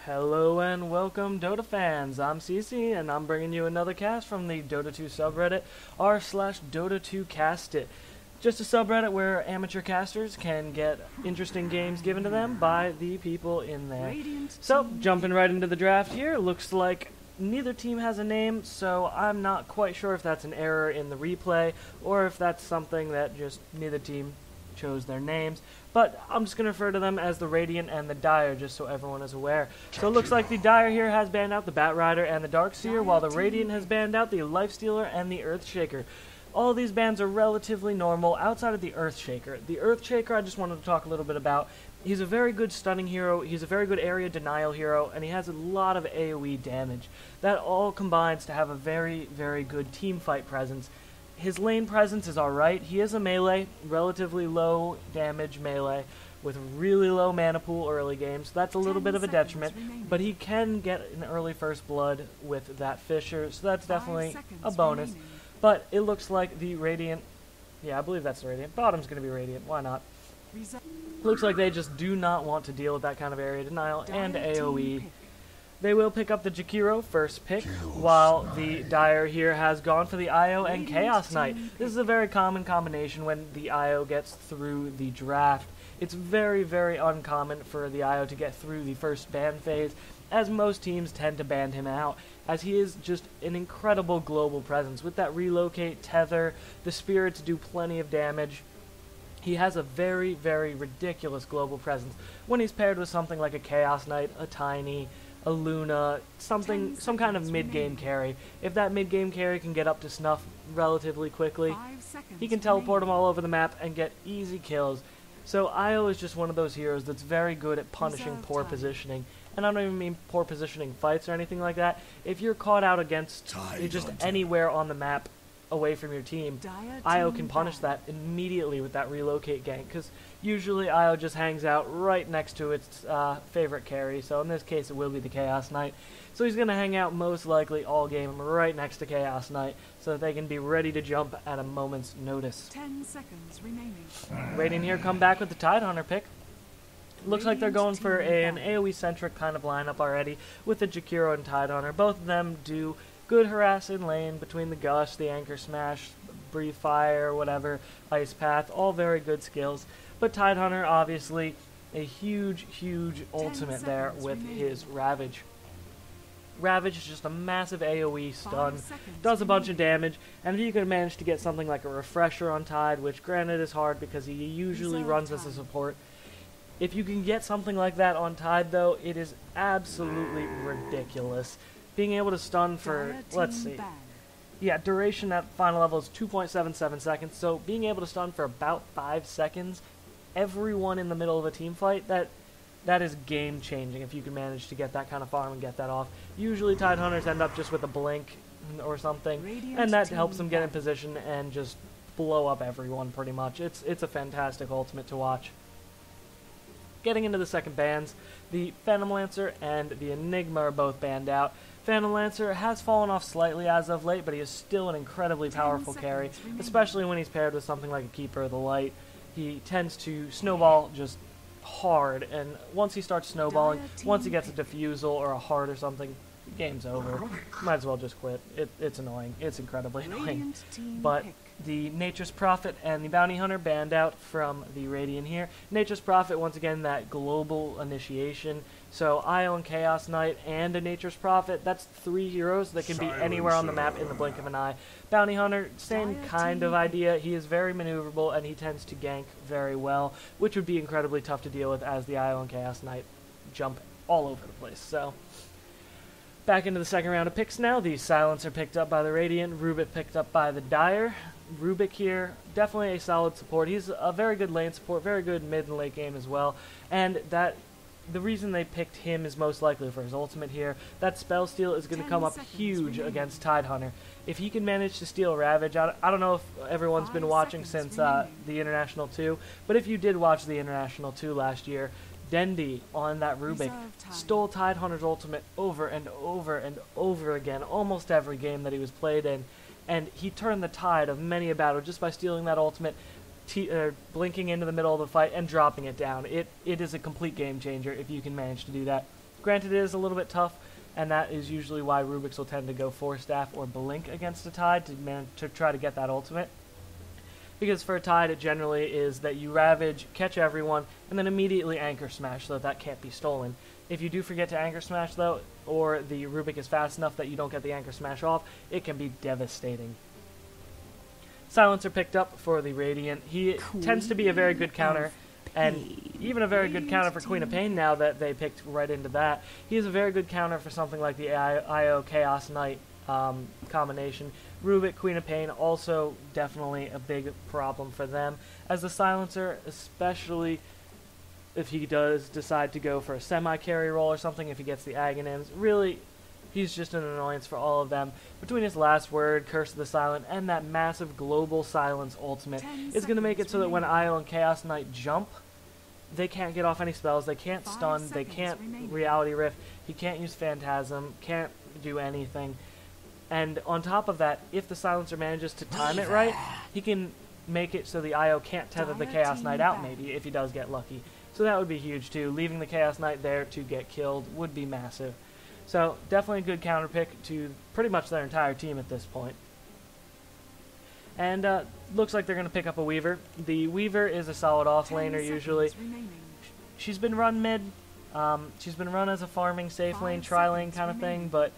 Hello and welcome Dota fans, I'm CC and I'm bringing you another cast from the Dota 2 subreddit r/Dota2 Castit. Just a subreddit where amateur casters can get interesting games given to them by the people in there. So, jumping right into the draft here, looks like neither team has a name, so I'm not quite sure if that's an error in the replay or if that's something that just neither team chose their names, but I'm just going to refer to them as the Radiant and the Dire just so everyone is aware. So it looks like the Dire here has banned out the Bat Rider and the Darkseer, while the Radiant has banned out the Lifestealer and the Earthshaker. All of these bans are relatively normal outside of the Earthshaker. The Earthshaker I just wanted to talk a little bit about. He's a very good stunning hero, he's a very good area denial hero, and he has a lot of AoE damage. That all combines to have a very, very good team fight presence. His lane presence is alright. He is a melee, relatively low damage melee, with really low mana pool early game, so that's a little bit of a detriment, but he can get an early first blood with that Fissure, so that's definitely a bonus. But it looks like the Radiant, yeah, I believe that's the Radiant. Bottom's going to be Radiant, why not? Looks like they just do not want to deal with that kind of area denial and AoE. They will pick up the Jakiro first pick, while the Dire here has gone for the Io and Chaos Knight. This is a very common combination when the Io gets through the draft. It's very, very uncommon for the Io to get through the first ban phase, as most teams tend to ban him out, as he is just an incredible global presence. With that relocate, tether, the spirits do plenty of damage. He has a very, very ridiculous global presence when he's paired with something like a Chaos Knight, a Tiny, a Luna, some kind of mid-game carry. If that mid-game carry can get up to snuff relatively quickly, he can teleport them all over the map and get easy kills. So Io is just one of those heroes that's very good at punishing poor positioning. And I don't even mean poor positioning fights or anything like that. If you're caught out against just anywhere on the map away from your team, Io can punish that immediately with that relocate gank, because usually Io just hangs out right next to its favorite carry, so in this case it will be the Chaos Knight. So he's going to hang out most likely all game right next to Chaos Knight, so that they can be ready to jump at a moment's notice. 10 seconds remaining. Radiant here come back with the Tidehunter pick. Looks like they're going for an AoE-centric kind of lineup already, with the Jakiro and Tidehunter. Both of them do good harass in lane between the Gush, the Anchor Smash, Breathe Fire, whatever, Ice Path, all very good skills. But Tidehunter, obviously, a huge, huge ultimate there with his Ravage. Ravage is just a massive AoE stun, does a bunch of damage, and if you can manage to get something like a Refresher on Tide, which granted is hard because he usually runs as a support, if you can get something like that on Tide, though, it is absolutely ridiculous. Being able to stun for, let's see, yeah, duration at final level is 2.77 seconds, so being able to stun for about 5 seconds, everyone in the middle of a team fight, that is game-changing if you can manage to get that kind of farm and get that off. Usually Tidehunters end up just with a blink or something, and that helps them get in position and just blow up everyone pretty much. It's a fantastic ultimate to watch. Getting into the second bans, the Phantom Lancer and the Enigma are both banned out. Phantom Lancer has fallen off slightly as of late, but he is still an incredibly powerful carry, especially when he's paired with something like a Keeper of the Light. He tends to snowball just hard, and once he starts snowballing, once he gets a Diffusal or a Heart or something, game's over. Might as well just quit. It's annoying. It's incredibly annoying. But the Nature's Prophet and the Bounty Hunter banned out from the Radiant here. Nature's Prophet, once again, that global initiation. So Io and Chaos Knight and a Nature's Prophet, that's 3 heroes that can be anywhere on the map in the blink of an eye. Bounty Hunter, same kind of idea. He is very maneuverable and he tends to gank very well, which would be incredibly tough to deal with as the Io and Chaos Knight jump all over the place. So back into the second round of picks now. The Silencer picked up by the Radiant, Rubik picked up by the Dire. Rubik here, definitely a solid support. He's a very good lane support, very good mid and late game as well. And the reason they picked him is most likely for his ultimate here. That spell steal is going to come up huge against Tidehunter. If he can manage to steal Ravage, I don't know if everyone's been watching since the International 2, but if you did watch the International 2 last year, Dendi on that Rubik stole Tidehunter's ultimate over and over and over again, almost every game that he was played in, and he turned the tide of many a battle just by stealing that ultimate, blinking into the middle of the fight and dropping it down. It is a complete game changer if you can manage to do that. Granted, it is a little bit tough, and that is usually why Rubiks will tend to go Force Staff or Blink against a Tide to try to get that ultimate. Because for a Tide, it generally is that you Ravage, catch everyone, and then immediately Anchor Smash so that can't be stolen. If you do forget to Anchor Smash, though, or the Rubik is fast enough that you don't get the Anchor Smash off, it can be devastating. Silencer picked up for the Radiant. He tends to be a very good counter, and even a very good counter for Queen of Pain now that they picked right into that. He is a very good counter for something like the IO Chaos Knight combination. Rubik, Queen of Pain, also definitely a big problem for them. As the Silencer, especially if he does decide to go for a semi-carry role or something, if he gets the Aghanims, really, he's just an annoyance for all of them. Between his last word, Curse of the Silent, and that massive global silence ultimate, it's going to make it so that when IO and Chaos Knight jump, they can't get off any spells, they can't stun, they can't Reality Rift, he can't use Phantasm, can't do anything. And on top of that, if the Silencer manages to time it right, he can make it so the IO can't tether the Chaos Knight out, maybe, if he does get lucky. So that would be huge too. Leaving the Chaos Knight there to get killed would be massive. So definitely a good counter pick to pretty much their entire team at this point. And looks like they're going to pick up a Weaver. The Weaver is a solid offlaner usually. She's been run mid. She's been run as a farming safe lane, tri-lane kind of thing, but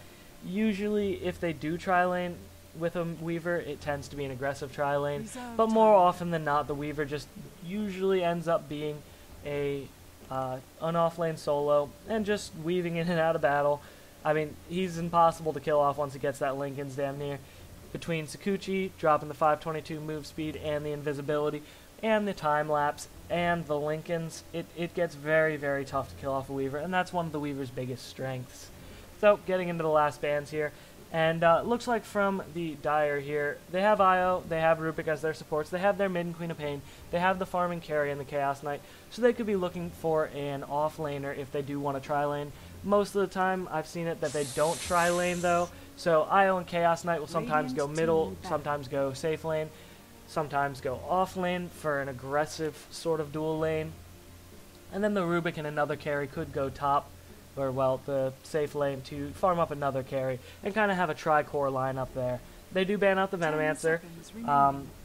usually if they do tri-lane with a Weaver, it tends to be an aggressive tri-lane. But more often than not, the Weaver just usually ends up being an off-lane solo and just weaving in and out of battle. I mean, he's impossible to kill off once he gets that Linken's damn near. Between Sakuchi dropping the 522 move speed and the invisibility and the time lapse and the Linken's, it gets very, very tough to kill off a Weaver, and that's one of the Weaver's biggest strengths. So, getting into the last bands here, and looks like from the Dire here, they have IO, they have Rubik as their supports, they have their mid and Queen of Pain, they have the farming carry and the Chaos Knight, so they could be looking for an off-laner if they do want to tri-lane. Most of the time, I've seen it that they don't tri-lane though, so IO and Chaos Knight will sometimes go middle, sometimes go safe lane, sometimes go off lane for an aggressive sort of dual lane, and then the Rubik and another carry could go top, or well, the safe lane to farm up another carry and kind of have a tri-core lineup there. They do ban out the Venomancer.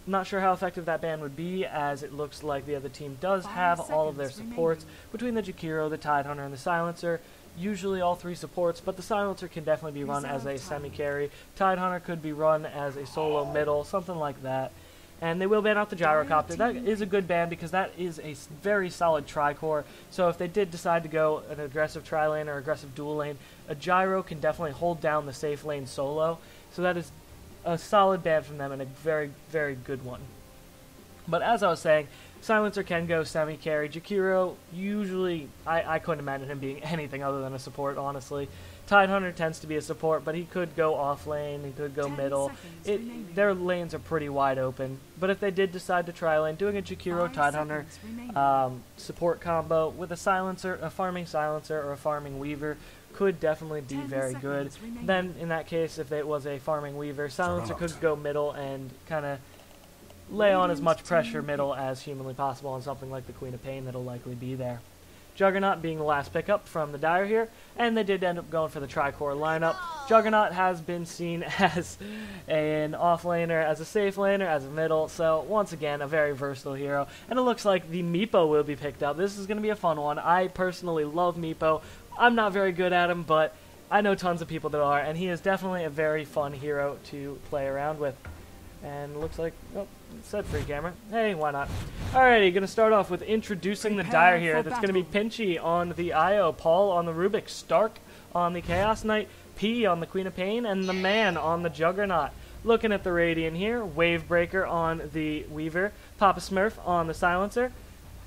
Not sure how effective that ban would be, as it looks like the other team does have all of their supports between the Jakiro, the Tidehunter, and the Silencer. Usually all three supports, but the Silencer can definitely be run as a semi-carry. Tidehunter could be run as a solo middle, something like that. And they will ban out the Gyrocopter. That is a good ban because that is a very solid tri-core. So if they did decide to go an aggressive tri-lane or aggressive dual lane, a Gyro can definitely hold down the safe lane solo. So that is a solid ban from them and a very, very good one. But as I was saying, Silencer can go semi-carry. Jakiro, usually, I couldn't imagine him being anything other than a support, honestly. Tidehunter tends to be a support, but he could go off lane, he could go middle. Their lanes are pretty wide open. But if they did decide to try lane, doing a Jakiro Tidehunter support combo with a Silencer, a farming Silencer, or a farming Weaver could definitely be very good. Then, in that case, if it was a farming Weaver, Silencer could go middle and kind of lay on as much pressure middle as humanly possible on something like the Queen of Pain that'll likely be there. Juggernaut being the last pickup from the Dire here, and they did end up going for the tri-core lineup. Juggernaut has been seen as an off-laner, as a safe laner, as a middle, so once again, a very versatile hero. And it looks like the Meepo will be picked up. This is going to be a fun one. I personally love Meepo. I'm not very good at him, but I know tons of people that are, and he is definitely a very fun hero to play around with. And looks like, oh, it said free camera. Hey, why not? Alrighty, gonna start off with introducing the Dire here. That's gonna be Pinchy on the IO, Paul on the Rubik, Stark on the Chaos Knight, P on the Queen of Pain, and the Man on the Juggernaut. Looking at the Radiant here, Wavebreaker on the Weaver, Papa Smurf on the Silencer,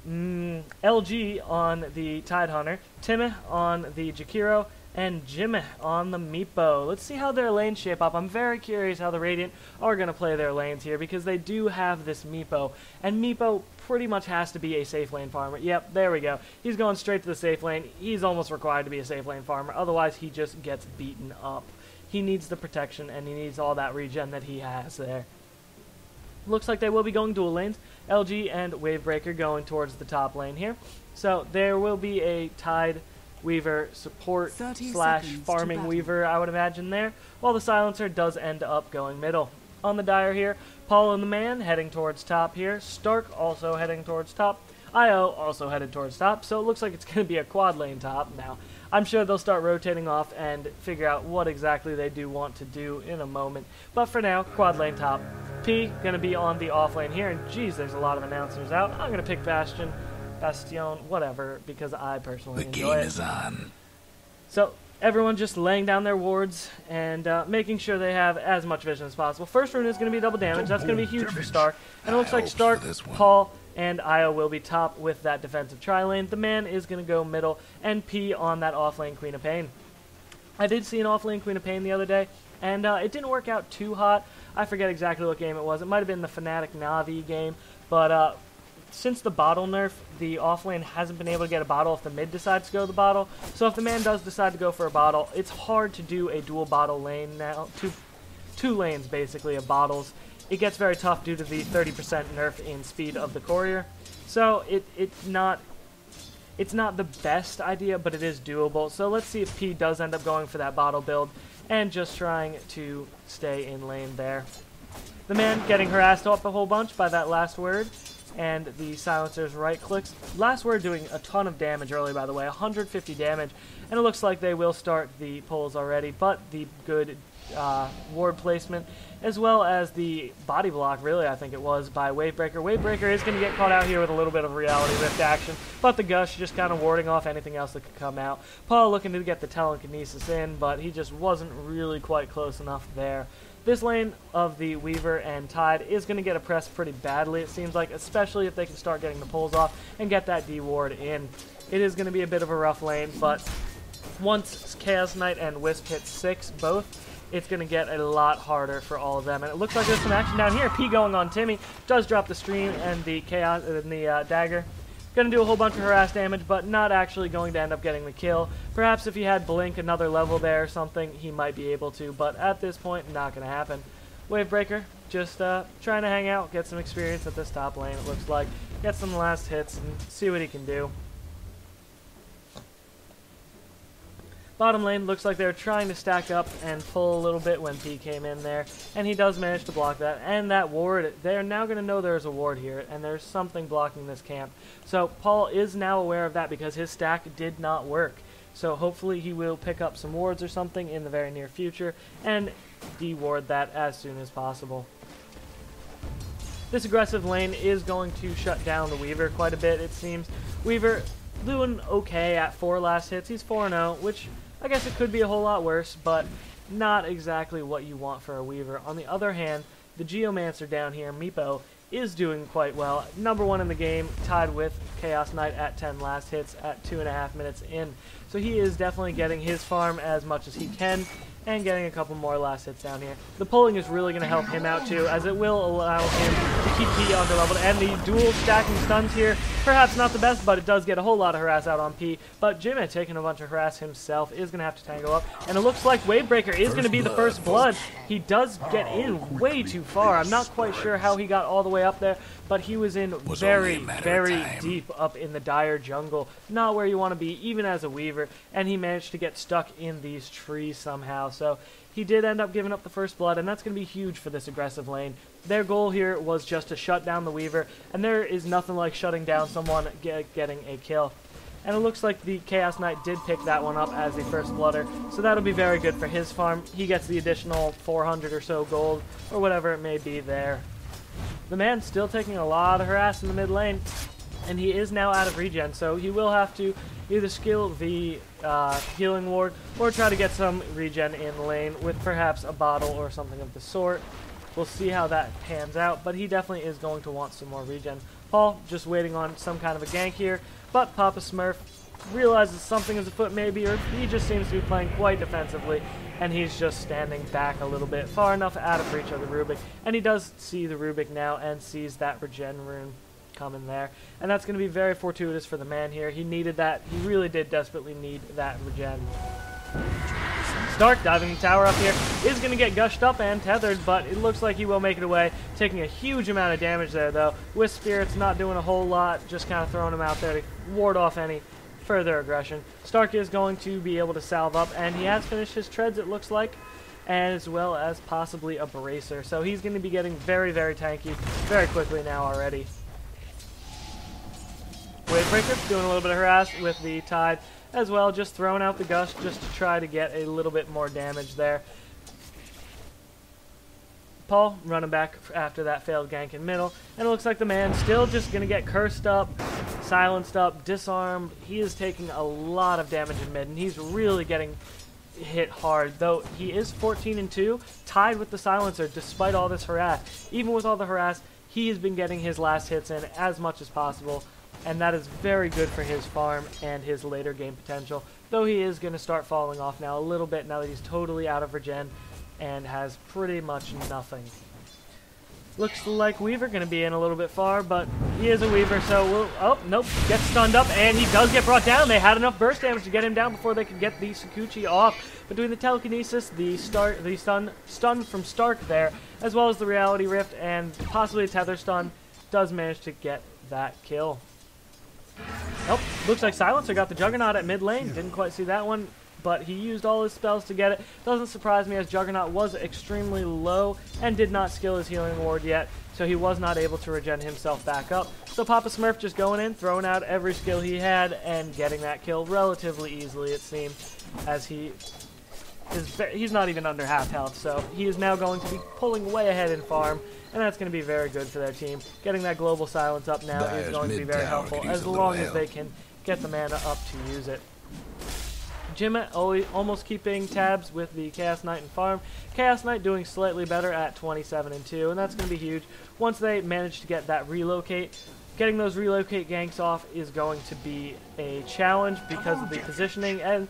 LG on the Tidehunter, Timmy on the Jakiro, and Jimmy on the Meepo. Let's see how their lanes shape up. I'm very curious how the Radiant are going to play their lanes here because they do have this Meepo. And Meepo pretty much has to be a safe lane farmer. Yep, there we go. He's going straight to the safe lane. He's almost required to be a safe lane farmer. Otherwise, he just gets beaten up. He needs the protection and he needs all that regen that he has there. Looks like they will be going dual lanes. LG and Wavebreaker going towards the top lane here. So there will be a Tide Weaver support / 30 farming seconds to Weaver, I would imagine there, while the Silencer does end up going middle. On the Dire here, Paul and the Man heading towards top here, Stark also heading towards top, IO also headed towards top, so it looks like it's going to be a quad lane top now. I'm sure they'll start rotating off and figure out what exactly they do want to do in a moment, but for now, quad lane top. P going to be on the off lane here, and geez, there's a lot of announcers out. I'm going to pick Bastion, whatever, because I personally enjoy it. The game is on. So, everyone just laying down their wards and making sure they have as much vision as possible. First rune is going to be double damage. That's going to be huge for Stark. And it looks like Stark, Paul, and Io will be top with that defensive tri-lane. The Man is going to go middle, and P on that off-lane Queen of Pain. I did see an off-lane Queen of Pain the other day, and it didn't work out too hot. I forget exactly what game it was. It might have been the Fnatic Na'Vi game, but since the bottle nerf, the offlane hasn't been able to get a bottle if the mid decides to go to the bottle. So if the Man does decide to go for a bottle, it's hard to do a dual bottle lane now. Two lanes, basically, of bottles. It gets very tough due to the 30% nerf in speed of the courier. So it's not the best idea, but it is doable. So let's see if P does end up going for that bottle build and just trying to stay in lane there. The Man getting harassed up a whole bunch by that last word, and the Silencer's right clicks. Last word doing a ton of damage early, by the way, 150 damage, and it looks like they will start the pulls already, but the good ward placement, as well as the body block, really, I think it was, by Wavebreaker. Wavebreaker is going to get caught out here with a little bit of Reality Rift action, but the Gush just kind of warding off anything else that could come out. Paul looking to get the Telekinesis in, but he just wasn't really quite close enough there. This lane of the Weaver and Tide is going to get oppressed pretty badly, it seems like, especially if they can start getting the pulls off and get that D ward in. It is going to be a bit of a rough lane, but once Chaos Knight and Wisp hit 6 both, it's going to get a lot harder for all of them. And it looks like there's some action down here. P going on Timmy, does drop the stream and the Chaos and the dagger. Going to do a whole bunch of harass damage, but not actually going to end up getting the kill. Perhaps if he had Blink another level there or something, he might be able to, but at this point, not going to happen. Wavebreaker, just trying to hang out, get some experience at this top lane, it looks like. Get some last hits and see what he can do. Bottom lane looks like they're trying to stack up and pull a little bit when P came in there, and he does manage to block that. And that ward, they're now going to know there's a ward here, and there's something blocking this camp. So Paul is now aware of that because his stack did not work. So hopefully he will pick up some wards or something in the very near future and de-ward that as soon as possible. This aggressive lane is going to shut down the Weaver quite a bit, it seems. Weaver doing okay at 4 last hits. He's 4-0, which I guess it could be a whole lot worse, but not exactly what you want for a Weaver. On the other hand, the Geomancer down here, Meepo, is doing quite well. Number 1 in the game, tied with Chaos Knight at 10 last hits at 2.5 minutes in. So he is definitely getting his farm as much as he can and getting a couple more last hits down here. The pulling is really going to help him out too, as it will allow him to keep P under leveled. And the dual stacking stuns here, perhaps not the best, but it does get a whole lot of harass out on P. But Jimmy, taking a bunch of harass himself, is going to have to tango up. And it looks like Wavebreaker is going to be the first blood. He does get in way too far. I'm not quite sure how he got all the way up there, but he was in very, very deep up in the dire jungle. Not where you want to be, even as a Weaver. And he managed to get stuck in these trees somehow. So he did end up giving up the first blood, and that's going to be huge for this aggressive lane. Their goal here was just to shut down the Weaver, and there is nothing like shutting down someone getting a kill. And it looks like the Chaos Knight did pick that one up as the first blooder, so that'll be very good for his farm. He gets the additional 400 or so gold, or whatever it may be there. The Man still taking a lot of harass in the mid lane, and he is now out of regen, so he will have to either skill the healing ward or try to get some regen in lane with perhaps a bottle or something of the sort. We'll see how that pans out, but he definitely is going to want some more regen. Paul just waiting on some kind of a gank here, but Papa Smurf realizes something is afoot maybe, or he just seems to be playing quite defensively, and he's just standing back a little bit, far enough out of reach of the Rubik, and he does see the Rubik now and sees that regen rune coming there, and that's going to be very fortuitous for the Man here. He needed that. He really did desperately need that regen. Stark diving the tower up here is going to get gushed up and tethered, but it looks like he will make it away, taking a huge amount of damage there though. Wisp Spirit's not doing a whole lot, just kind of throwing him out there to ward off any further aggression. Stark is going to be able to salve up, and he has finished his treads, it looks like, as well as possibly a bracer. So he's going to be getting very, very tanky very quickly now already. Wavebreaker doing a little bit of harass with the Tide as well, just throwing out the Gust just to try to get a little bit more damage there. Paul running back after that failed gank in middle, and it looks like the man still just going to get cursed up, silenced up, disarmed. He is taking a lot of damage in mid, and he's really getting hit hard, though he is 14-2, tied with the silencer despite all this harass. Even with all the harass, he has been getting his last hits in as much as possible, and that is very good for his farm and his later game potential, though he is going to start falling off now a little bit now that he's totally out of regen and has pretty much nothing. Looks like Weaver going to be in a little bit far, but he is a Weaver, so we'll... Oh, nope. Gets stunned up, and he does get brought down. They had enough burst damage to get him down before they could get the Sakuchi off. But doing the telekinesis, the stun from Stark there, as well as the Reality Rift, and possibly a Tether stun, does manage to get that kill. Nope. Looks like Silencer got the Juggernaut at mid lane. Didn't quite see that one, but he used all his spells to get it. Doesn't surprise me, as Juggernaut was extremely low and did not skill his healing ward yet, so he was not able to regen himself back up. So Papa Smurf just going in, throwing out every skill he had, and getting that kill relatively easily, it seemed, as he's not even under half health, so he is now going to be pulling way ahead in farm, and that's going to be very good for their team. Getting that global silence up now is going to be very helpful, as long as they can get the mana up to use it. Jim almost keeping tabs with the Chaos Knight and farm. Chaos Knight doing slightly better at 27-2, and that's going to be huge. Once they manage to get that relocate, getting those relocate ganks off is going to be a challenge because of the positioning, and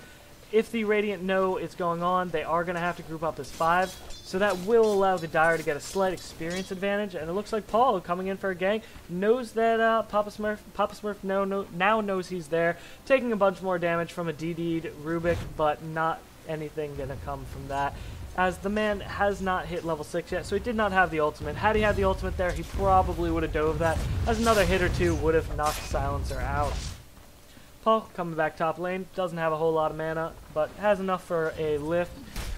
if the Radiant know it's going on, they are going to have to group up as 5, so that will allow the Dire to get a slight experience advantage, and it looks like Paul, coming in for a gank, knows that Papa Smurf now knows he's there, taking a bunch more damage from a DD'd Rubik, but not anything going to come from that, as the man has not hit level 6 yet, so he did not have the ultimate. Had he had the ultimate there, he probably would have dove that, as another hit or two would have knocked Silencer out. Paul coming back top lane, doesn't have a whole lot of mana, but has enough for a lift,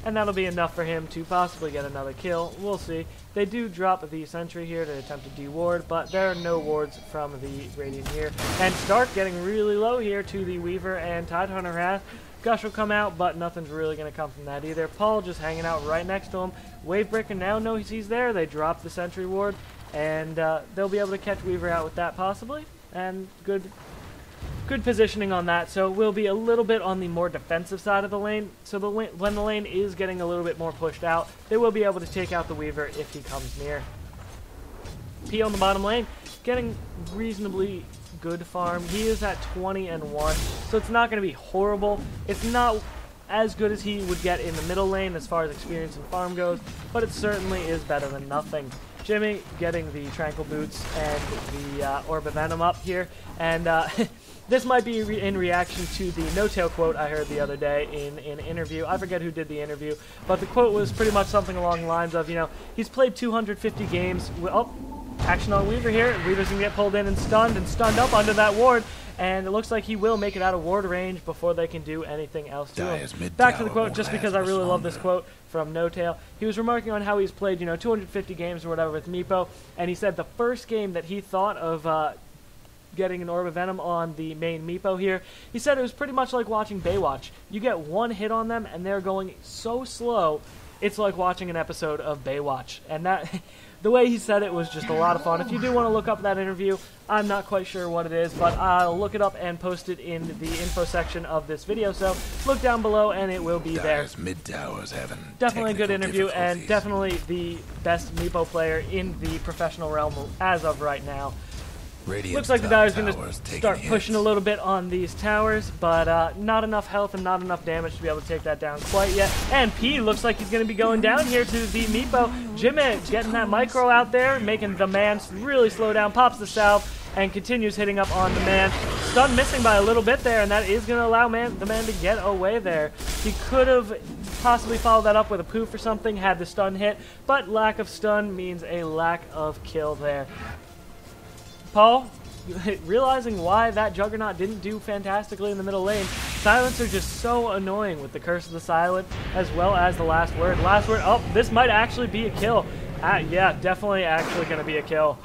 and that'll be enough for him to possibly get another kill. We'll see. They do drop the sentry here to attempt to de-ward, but there are no wards from the Radiant here. And Stark getting really low here to the Weaver and Tidehunter Wrath. Gush will come out, but nothing's really going to come from that either. Paul just hanging out right next to him. Wavebreaker now knows he's there. They drop the sentry ward, and they'll be able to catch Weaver out with that possibly, and good positioning on that, so we'll be a little bit on the more defensive side of the lane. So when the lane is getting a little bit more pushed out, they will be able to take out the Weaver if he comes near. P on the bottom lane, getting reasonably good farm. He is at 20-1, so it's not going to be horrible. It's not as good as he would get in the middle lane as far as experience and farm goes, but it certainly is better than nothing. Jimmy getting the Tranquil Boots and the Orb of Venom up here, and this might be in reaction to the no-tail quote I heard the other day in an interview. I forget who did the interview, but the quote was pretty much something along the lines of, you know, he's played 250 games. Oh, action on Weaver here. Weaver's going to get pulled in and stunned up under that ward, and it looks like he will make it out of ward range before they can do anything else to him. Back to the quote, just because I really love this quote from No-Tail. He was remarking on how he's played, 250 games or whatever with Meepo, and he said the first game that he thought of getting an Orb of Venom on the main Meepo here, he said it was pretty much like watching Baywatch. You get one hit on them, and they're going so slow, it's like watching an episode of Baywatch. And that... the way he said it was just a lot of fun. If you do want to look up that interview, I'm not quite sure what it is, but I'll look it up and post it in the info section of this video, so look down below and it will be there. Definitely a good interview, and definitely the best Meepo player in the professional realm as of right now. Looks like the Dire's going to start pushing a little bit on these towers, but not enough health and not enough damage to be able to take that down quite yet. And P looks like he's going to be going down here to the Meepo. Jimmy getting that micro out there, making the man really slow down, pops the salve, and continues hitting up on the man. Stun missing by a little bit there, and that is going to allow the man to get away there. He could have possibly followed that up with a poof or something had the stun hit, but lack of stun means a lack of kill there. Paul realizing why that Juggernaut didn't do fantastically in the middle lane. Silence are just so annoying with the Curse of the Silent, as well as the Last Word. Last Word, oh, this might actually be a kill. Yeah, definitely actually going to be a kill.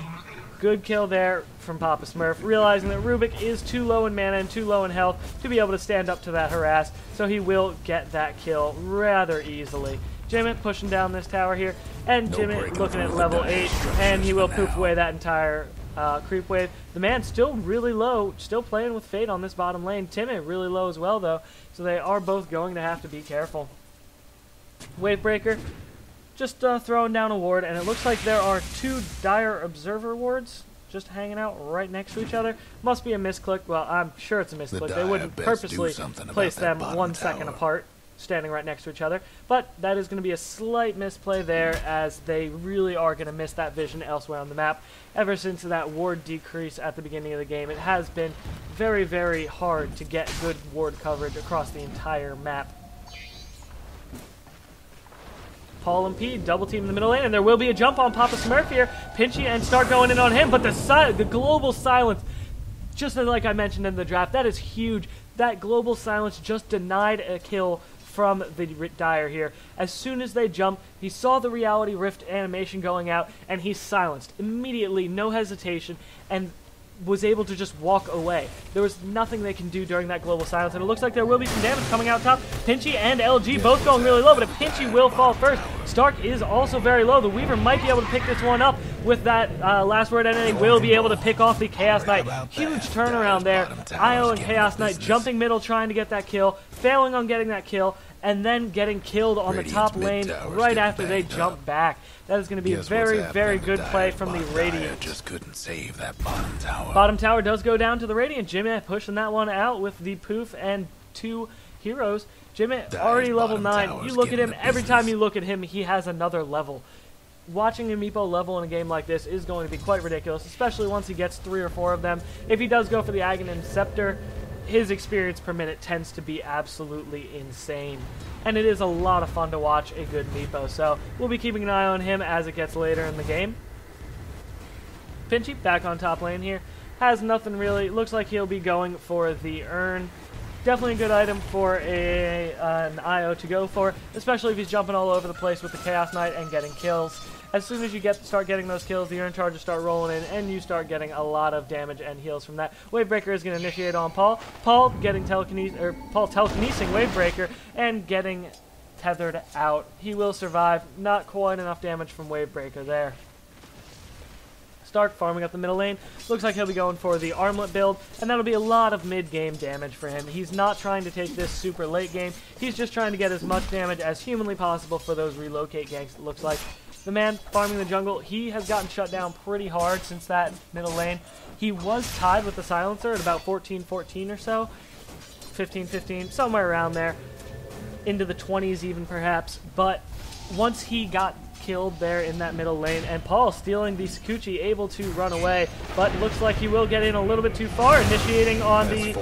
Good kill there from Papa Smurf, realizing that Rubik is too low in mana and too low in health to be able to stand up to that harass, so he will get that kill rather easily. Jimmy pushing down this tower here, and Jimmy looking at level 8, and he will poof away that entire creep wave. The man still really low, still playing with Fate on this bottom lane. Timmy really low as well, though, so they are both going to have to be careful. Wavebreaker just throwing down a ward, and it looks like there are 2 Dire Observer wards just hanging out right next to each other. Must be a misclick. Well, I'm sure it's a misclick. They wouldn't purposely place them 1 second apart, standing right next to each other. But that is going to be a slight misplay there, as they really are going to miss that vision elsewhere on the map. Ever since that ward decrease at the beginning of the game, it has been very, very hard to get good ward coverage across the entire map. Paul and P double team in the middle lane, and there will be a jump on Papa Smurf here. Pinchy and start going in on him, but the global silence, just like I mentioned in the draft, that is huge. That global silence just denied a kill from the Dire here. As soon as they jump, he saw the Reality Rift animation going out, and he's silenced immediately, no hesitation, and was able to just walk away. There was nothing they can do during that global silence, and it looks like there will be some damage coming out top. Pinchy and LG both going really low, but if Pinchy will fall first, Stark is also very low. The Weaver might be able to pick this one up with that Last Word, and they will be able to pick off the Chaos Knight. Huge turnaround there. Io and Chaos Knight jumping middle, trying to get that kill, failing on getting that kill, and then getting killed on the top lane right after they jump back. That is going to be a very, very good play from the Radiant. Just couldn't save that bottom tower. Bottom tower does go down to the Radiant. Jimmy pushing that one out with the poof and 2 heroes. Jimmy already level 9. You look at him, every time you look at him, he has another level. Watching a Meepo level in a game like this is going to be quite ridiculous, especially once he gets 3 or 4 of them. If he does go for the Aghanim Scepter, his experience per minute tends to be absolutely insane. And it is a lot of fun to watch a good Meepo, so we'll be keeping an eye on him as it gets later in the game. Pinchy back on top lane here. Has nothing really. Looks like he'll be going for the Urn. Definitely a good item for an IO to go for, especially if he's jumping all over the place with the Chaos Knight and getting kills. As soon as you start getting those kills, the Urn charges start rolling in, and you start getting a lot of damage and heals from that. Wavebreaker is going to initiate on Paul. Paul getting Paul telekinesing Wavebreaker and getting tethered out. He will survive. Not quite enough damage from Wavebreaker there. Stark farming up the middle lane. Looks like he'll be going for the Armlet build, and that'll be a lot of mid-game damage for him. He's not trying to take this super late game. He's just trying to get as much damage as humanly possible for those relocate ganks, it looks like. The man farming the jungle, he has gotten shut down pretty hard since that middle lane. He was tied with the Silencer at about 14-14 or so. 15-15, somewhere around there. Into the 20s even perhaps. But once he got killed there in that middle lane, and Paul stealing the Sakuchi, able to run away, but looks like he will get in a little bit too far, initiating on the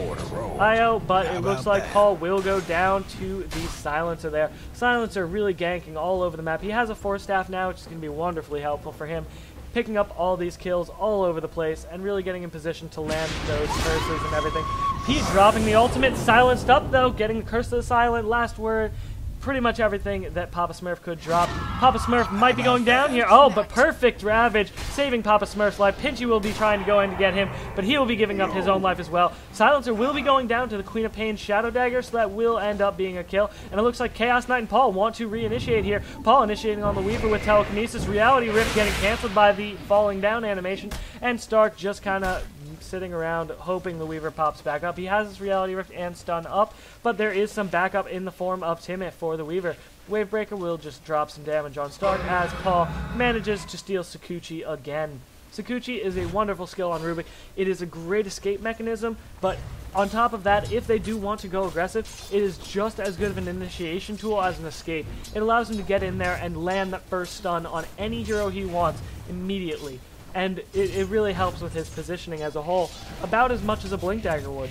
IO, but it looks like Paul will go down to the Silencer there. Silencer really ganking all over the map. He has a Force Staff now, which is going to be wonderfully helpful for him, picking up all these kills all over the place and really getting in position to land those curses and everything. Pete dropping the ultimate, silenced up though, getting the Curse of the Silent, Last Word, pretty much everything that Papa Smurf could drop. Papa Smurf might be going down here. Oh, but perfect Ravage, saving Papa Smurf's life. Pinchy will be trying to go in to get him, but he will be giving up his own life as well. Silencer will be going down to the Queen of Pain's Shadow Dagger, so that will end up being a kill. And it looks like Chaos Knight and Paul want to reinitiate here. Paul initiating on the Weaver with Telekinesis. Reality Rift getting canceled by the falling down animation. And Stark just kind of sitting around hoping the Weaver pops back up. He has his Reality Rift and stun up, but there is some backup in the form of Timmy for the Weaver. Wavebreaker will just drop some damage on Stark as Paul manages to steal Sakuchi again. Sakuchi is a wonderful skill on Rubik. It is a great escape mechanism, but on top of that, if they do want to go aggressive, it is just as good of an initiation tool as an escape. It allows him to get in there and land that first stun on any hero he wants immediately. And it really helps with his positioning as a whole, about as much as a Blink Dagger would.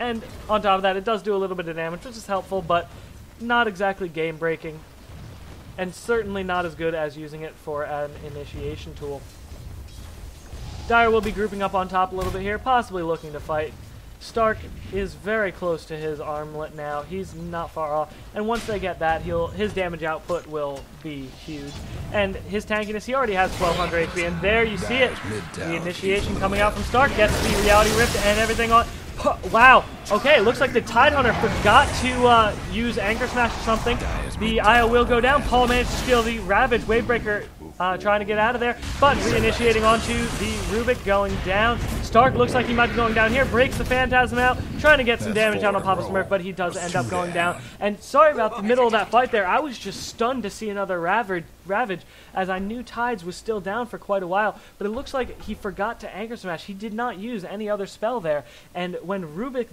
And on top of that, it does do a little bit of damage, which is helpful, but not exactly game-breaking. And certainly not as good as using it for an initiation tool. Dire will be grouping up on top a little bit here, possibly looking to fight. Stark is very close to his armlet now. He's not far off. And once they get that, his damage output will be huge. And his tankiness, he already has 1200 HP. And there you see it. The initiation coming out from Stark gets the reality rift and everything on. Wow. Okay, looks like the Tidehunter forgot to use Anchor Smash or something. The IO will go down. Paul managed to steal the Ravage. Wavebreaker trying to get out of there, but reinitiating onto the Rubik, going down. Stark looks like he might be going down here, breaks the Phantasm out, trying to get some damage out on Papa Smurf, but he does end up going down. And sorry about the middle of that fight there. I was just stunned to see another Ravage, as I knew Tides was still down for quite a while, but it looks like he forgot to Anchor Smash. He did not use any other spell there, and when Rubik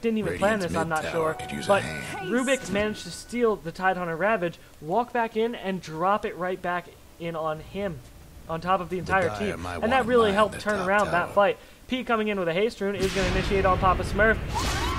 didn't even plan this, I'm not sure, but Rubik managed to steal the Tidehunter Ravage, walk back in, and drop it right back in on him, on top of the entire team. And that really helped turn around that fight. P coming in with a haste rune is going to initiate on Papa Smurf.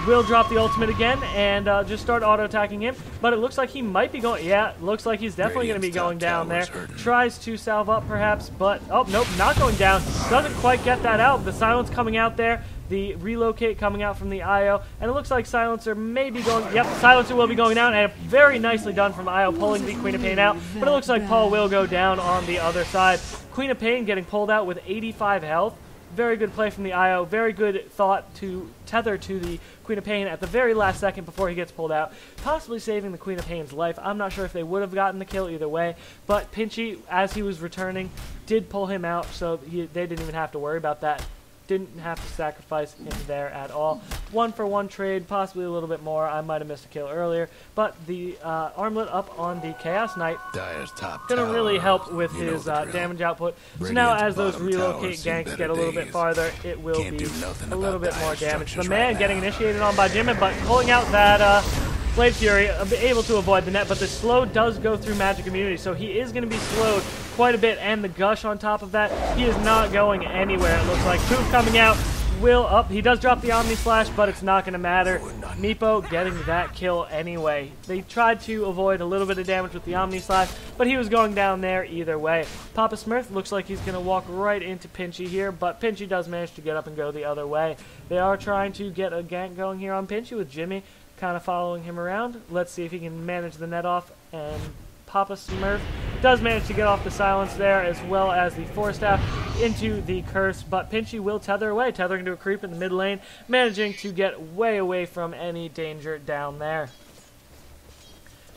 Will drop the ultimate again and just start auto-attacking him. But it looks like he might be going... Yeah, looks like he's definitely going to be going down there. Tries to salve up perhaps, but... Oh, nope, not going down. Doesn't quite get that out. The silence coming out there. The relocate coming out from the IO, and it looks like Silencer may be going... Yep, Silencer will be going down, and very nicely done from IO, pulling the Queen of Pain out, but it looks like Paul will go down on the other side. Queen of Pain getting pulled out with 85 health. Very good play from the IO, very good thought to tether to the Queen of Pain at the very last second before he gets pulled out, possibly saving the Queen of Pain's life. I'm not sure if they would have gotten the kill either way, but Pinchy, as he was returning, did pull him out, so they didn't even have to worry about that. Didn't have to sacrifice him there at all. 1-for-1 trade, possibly a little bit more. I might have missed a kill earlier, but the armlet up on the Chaos Knight gonna really help with his damage output. So now as those relocate ganks get a little bit farther, it will be a little bit more damage. The man getting initiated on by Jimin, but pulling out that Blade Fury, able to avoid the net, but the slow does go through magic immunity, so he is going to be slowed quite a bit, and the gush on top of that, he is not going anywhere. It looks like Poof coming out will up. He does drop the Omni Slash, but it's not going to matter. Meepo getting that kill anyway. They tried to avoid a little bit of damage with the Omni Slash, but he was going down there either way. Papa Smurf looks like he's going to walk right into Pinchy here, but Pinchy does manage to get up and go the other way. They are trying to get a gank going here on Pinchy with Jimmy kind of following him around. Let's see if he can manage the net off, and Papa Smurf does manage to get off the silence there, as well as the Force Staff into the curse, but Pinchy will tether away, tethering to a creep in the mid lane, managing to get way away from any danger down there.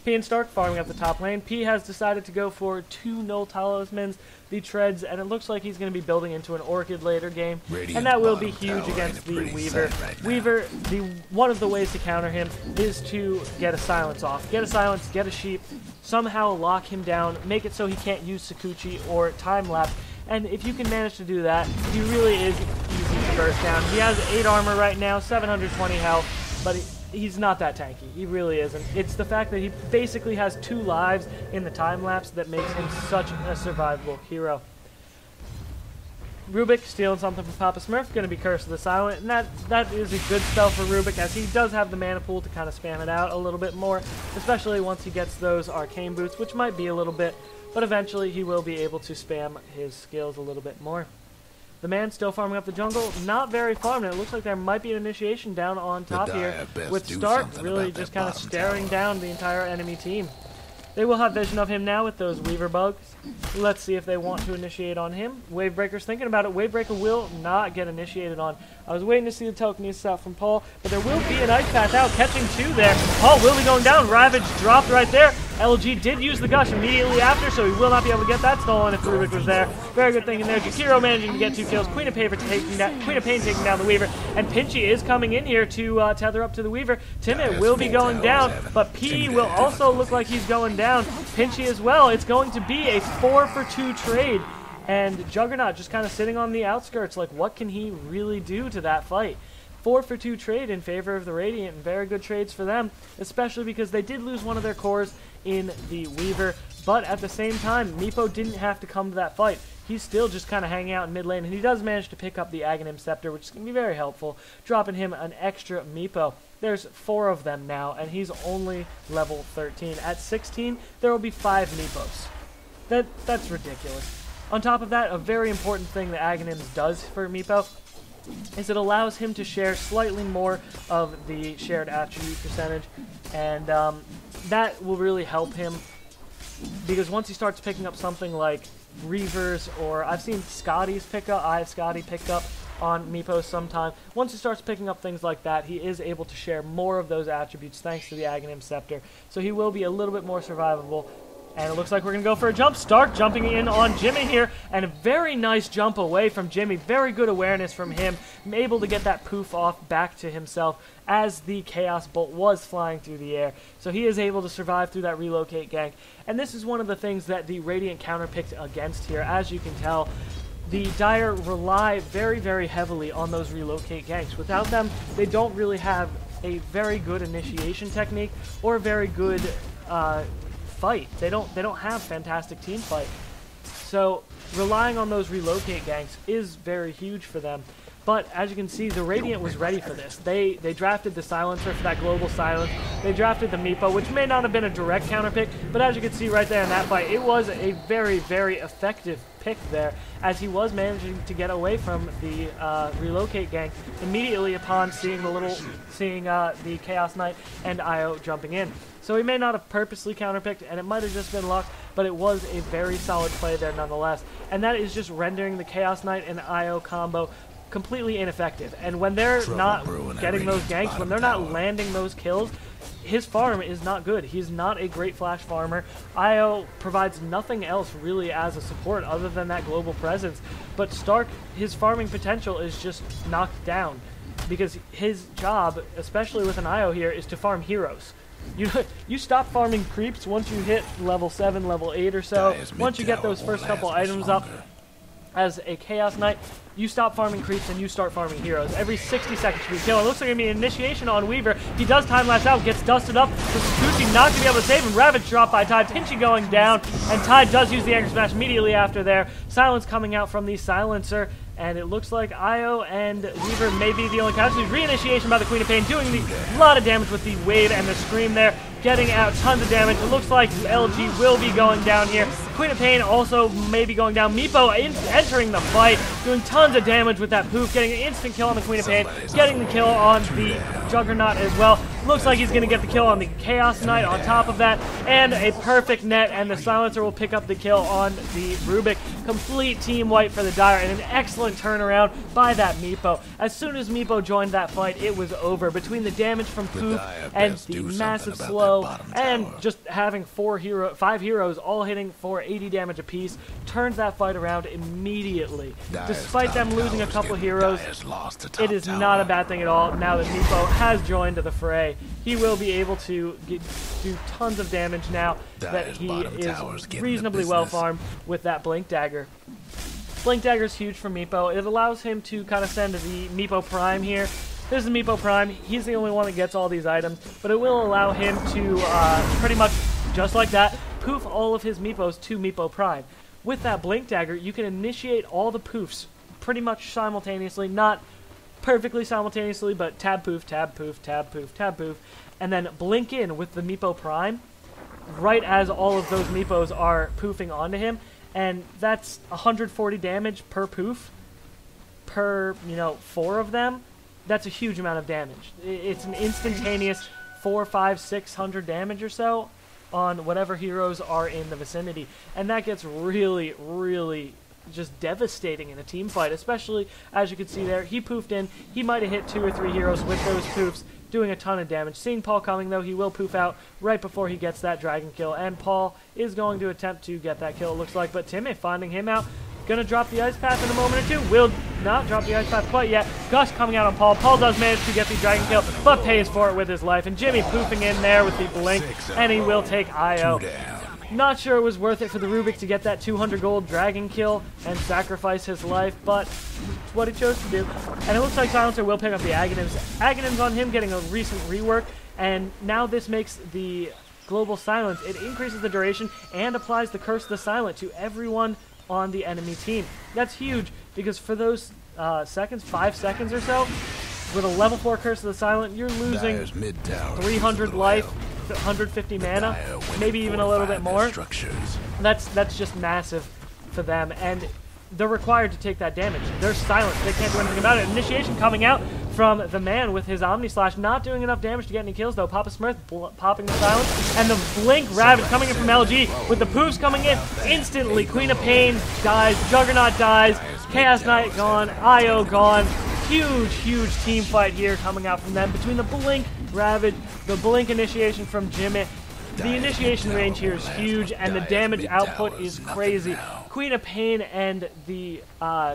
P and Stark farming up the top lane. P has decided to go for 2 null talismans, the treads, and it looks like he's going to be building into an Orchid later game, and that will be huge against the Weaver. Weaver, one of the ways to counter him is to get a silence off. Get a silence, get a sheep, somehow lock him down, make it so he can't use Sakuchi or time lapse, and if you can manage to do that, he really is easy to burst down. He has 8 armor right now, 720 health, but he's not that tanky. He really isn't. It's the fact that he basically has 2 lives in the time lapse that makes him such a survivable hero. Rubik stealing something from Papa Smurf, going to be Curse of the Silent, and that is a good spell for Rubik, as he does have the mana pool to kind of spam it out a little bit more, especially once he gets those arcane boots, which might be a little bit, but eventually he will be able to spam his skills a little bit more. The man still farming up the jungle, not very farming. It looks like there might be an initiation down on top here, with Stark really just kind of staring down the entire enemy team. They will have vision of him now with those Weaver bugs. Let's see if they want to initiate on him. Wavebreaker's thinking about it. Wavebreaker will not get initiated on. I was waiting to see the telekinesis out from Paul, but there will be an ice path out, catching 2 there. Paul will be going down. Ravage dropped right there. LG did use the gush immediately after, so he will not be able to get that stolen if Rubik was there. Very good thing in there. Jakiro managing to get 2 kills. Queen of Pain taking down the Weaver, and Pinchy is coming in here to tether up to the Weaver. Timid will be going down, but P will also look like he's going down. Pinchy as well. It's going to be a 4-for-2 trade, and Juggernaut just kind of sitting on the outskirts. Like, what can he really do to that fight? 4-for-2 trade in favor of the Radiant, and very good trades for them, especially because they did lose one of their cores in the Weaver, but at the same time, Meepo didn't have to come to that fight. He's still just kind of hanging out in mid lane, and he does manage to pick up the Aghanim Scepter, which is going to be very helpful, dropping him an extra Meepo. There's 4 of them now, and he's only level 13. At 16, there will be 5 Meepos. That's ridiculous. On top of that, a very important thing that Unnamed does for Meepo is it allows him to share slightly more of the shared attribute percentage, and that will really help him, because once he starts picking up something like Reavers, or I've seen Scotty's pick up, I have Scotty picked up on Meepo sometime. Once he starts picking up things like that, he is able to share more of those attributes thanks to the Unnamed Scepter, so he will be a little bit more survivable. And it looks like we're going to go for a jump. Stark jumping in on Jimmy here, and a very nice jump away from Jimmy. Very good awareness from him, able to get that poof off back to himself as the Chaos Bolt was flying through the air. So he is able to survive through that relocate gank. And this is one of the things that the Radiant counterpicked against here. As you can tell, the Dire rely very, very heavily on those relocate ganks. Without them, they don't really have a very good initiation technique or a very good fight. They don't have fantastic team fight. So relying on those relocate ganks is very huge for them. But as you can see, the Radiant was ready for this. They drafted the Silencer for that global silence. They drafted the Meepo, which may not have been a direct counter pick, but as you can see right there in that fight, it was a very, very effective pick there, as he was managing to get away from the relocate gank immediately upon seeing the Chaos Knight and Io jumping in. So he may not have purposely counterpicked, and it might have just been luck, but it was a very solid play there nonetheless. And that is just rendering the Chaos Knight and Io combo completely ineffective. And when they're not getting those ganks, when they're not landing those kills, his farm is not good. He's not a great flash farmer. Io provides nothing else really as a support other than that global presence. But Stark, his farming potential is just knocked down, because his job, especially with an Io here, is to farm heroes. You stop farming creeps once you hit level 7, level 8 or so. Once you get those first couple items up as a Chaos Knight, you stop farming creeps and you start farming heroes. Every 60 seconds you kill. It looks like going to be an initiation on Weaver. He does time lapse out, gets dusted up. Kuchi not going to be able to save him. Ravage dropped by Tide. Pinchy going down, and Tide does use the Anchor Smash immediately after there. Silence coming out from the Silencer. And it looks like Io and Weaver may be the only casualties. Reinitiation by the Queen of Pain, doing a lot of damage with the wave and the scream there, getting out tons of damage. It looks like LG will be going down here. Queen of Pain also may be going down. Meepo entering the fight, doing tons of damage with that poof, getting an instant kill on the Queen of Pain, getting the kill on the Juggernaut as well. Looks like he's going to get the kill on the Chaos Knight on top of that, and a perfect net, and the Silencer will pick up the kill on the Rubik. Complete team wipe for the Dire, and an excellent turnaround by that Meepo. As soon as Meepo joined that fight, it was over. Between the damage from Poof and the massive slow, and just having 5 heroes all hitting for 80 damage apiece, turns that fight around immediately. Despite them losing a couple heroes, it is not a bad thing at all. Now that Meepo has joined the fray, he will be able to do tons of damage now that he is reasonably well farmed with that Blink Dagger. Blink Dagger is huge for Meepo. It allows him to kind of send the Meepo Prime here. There's the Meepo Prime. He's the only one that gets all these items, but it will allow him to pretty much, just like that, poof all of his Meepos to Meepo Prime. With that Blink Dagger, you can initiate all the poofs pretty much simultaneously, not perfectly simultaneously, but tab poof, tab poof, tab poof, tab poof, and then blink in with the Meepo Prime right as all of those Meepos are poofing onto him, and that's 140 damage per poof per, 4 of them. That's a huge amount of damage. It's an instantaneous 400, 500, 600 damage or so on whatever heroes are in the vicinity, and that gets really, really just devastating in a team fight, especially as you can see there. He poofed in. He might have hit 2 or 3 heroes with those poofs, doing a ton of damage. Seeing Paul coming, though, he will poof out right before he gets that dragon kill, and Paul is going to attempt to get that kill, it looks like, but Timmy finding him out. Gonna drop the Ice Path in a moment or two. Will not drop the Ice Path quite yet. Gus coming out on Paul. Paul does manage to get the dragon kill, but pays for it with his life. And Jimmy poofing in there with the blink, and he will take Io. Not sure it was worth it for the Rubik to get that 200 gold dragon kill and sacrifice his life, but it's what he chose to do. And it looks like Silencer will pick up the Aghanim's. Aghanim's on him getting a recent rework, and now this makes the global silence. It increases the duration and applies the Curse of the Silent to everyone on the enemy team. That's huge, because for those 5 seconds or so, with a level 4 Curse of the Silent, you're losing 300 life, 150 mana, maybe even a little bit more. That's just massive for them, and they're required to take that damage. They're silent. They can't do anything about it. Initiation coming out from the man with his Omni Slash, not doing enough damage to get any kills, though. Papa Smurf popping the silence, and the Blink Ravage coming in from LG with the poofs coming in instantly. Queen of Pain dies, Juggernaut dies, Chaos Knight gone, Io gone. Huge team fight here coming out from them between the Blink Ravage, the Blink initiation from Jimmy. The initiation range here is huge, and the damage output is crazy. Queen of Pain and the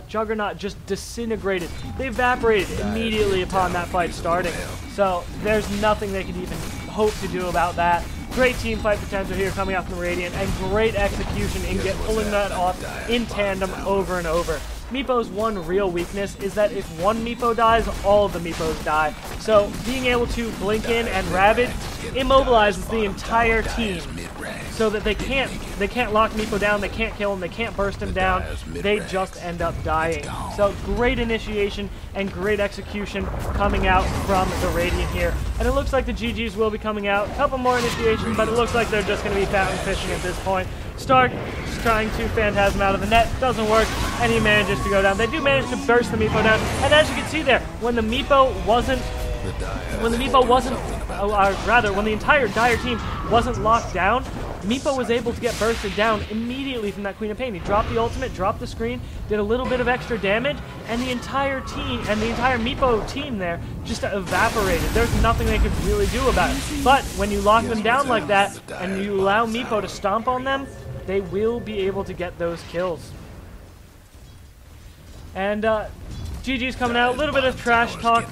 Juggernaut just disintegrated. They evaporated immediately upon that fight starting. So there's nothing they could even hope to do about that. Great team fight potential here coming out from Radiant, and great execution in pulling that off in tandem over and over. Meepo's one real weakness is that if one Meepo dies, all of the Meepos die. So being able to blink in and Ravage immobilizes the entire team, so that they can't lock Meepo down, they can't kill him, they can't burst him down, they just end up dying. So great initiation and great execution coming out from the Radiant here. And it looks like the GGs will be coming out. A couple more initiations, but it looks like they're just going to be fountain fishing at this point. Stark trying to Phantasm out of the net, doesn't work, and he manages to go down. They do manage to burst the Meepo down, and as you can see there, when the entire Dire team wasn't locked down, Meepo was able to get bursted down immediately from that Queen of Pain. He dropped the ultimate, dropped the screen, did a little bit of extra damage, and the entire team, and the entire Meepo team there just evaporated. There's nothing they could really do about it. But when you lock them down like that, and you allow Meepo to stomp on them, they will be able to get those kills. And GG's coming out, a little bit of trash talk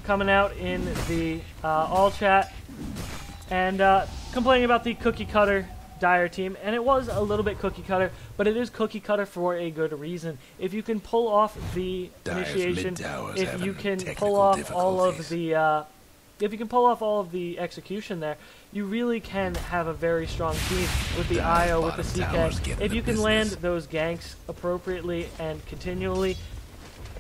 coming out in the all chat, and complaining about the cookie cutter Dire team, and it was a little bit cookie cutter, but it is cookie cutter for a good reason. If you can pull off the initiation, if you can pull off all of the execution there, you really can have a very strong team with the IO, with the CK. If you can land those ganks appropriately and continually,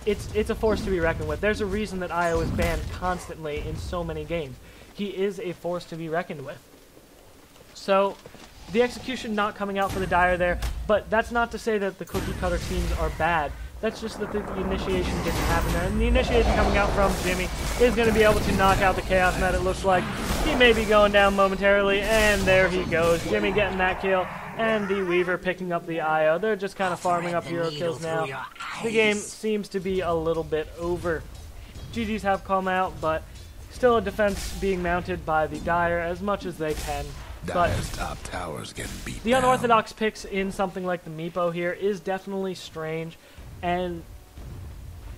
it's a force to be reckoned with. There's a reason that IO is banned constantly in so many games. He is a force to be reckoned with. So the execution not coming out for the Dire there, but that's not to say that the cookie cutter teams are bad. That's just that the initiation didn't happen there. And the initiation coming out from Jimmy is going to be able to knock out the Chaos Knight. It looks like he may be going down momentarily, and there he goes. Jimmy getting that kill, and the Weaver picking up the IO. They're just kind of farming up hero kills now. The game seems to be a little bit over. GGs have come out, but still a defense being mounted by the Dire as much as they can. But top towers getting beat the unorthodox picks in something like the Meepo here is definitely strange, and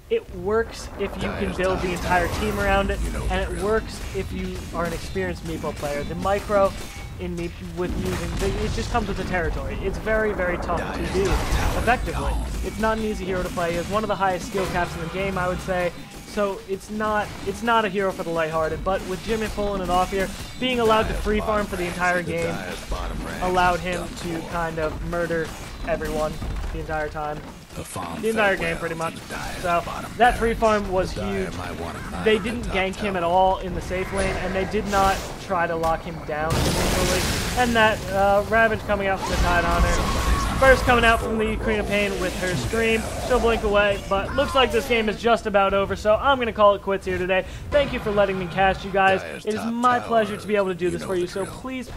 it works if you can build the entire team around it, and it works if you are an experienced Meepo player. The micro in it just comes with the territory. It's very tough to do effectively. It's not an easy hero to play. It's one of the highest skill caps in the game, I would say. So it's not a hero for the lighthearted, but with Jimmy pulling it off here, being allowed to free farm for the entire game allowed him to kind of murder everyone the entire time. The entire game, pretty much. So that free farm was huge. They didn't gank him at all in the safe lane, and they did not try to lock him down initially. And that Ravage coming out from the Tide Hunter. First coming out from the Queen of Pain with her Scream. She'll blink away, but looks like this game is just about over, so I'm going to call it quits here today. Thank you for letting me cast, you guys. It is my pleasure to be able to do this for you, so please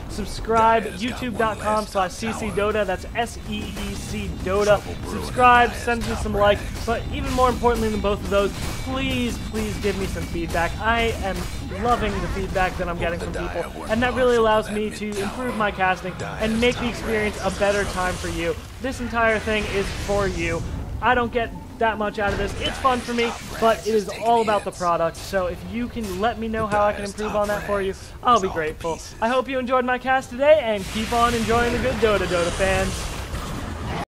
subscribe. YouTube.com/CCDota. That's SEEC Dota. Subscribe, send me some likes, but even more importantly than both of those, please give me some feedback. I am loving the feedback that I'm getting from people, and that really allows me to improve my casting and make the experience a better time for you. This entire thing is for you. I don't get that much out of this. It's fun for me, but it is all about the product. So if you can let me know how I can improve on that for you, I'll be grateful. I hope you enjoyed my cast today, and keep on enjoying the good Dota fans.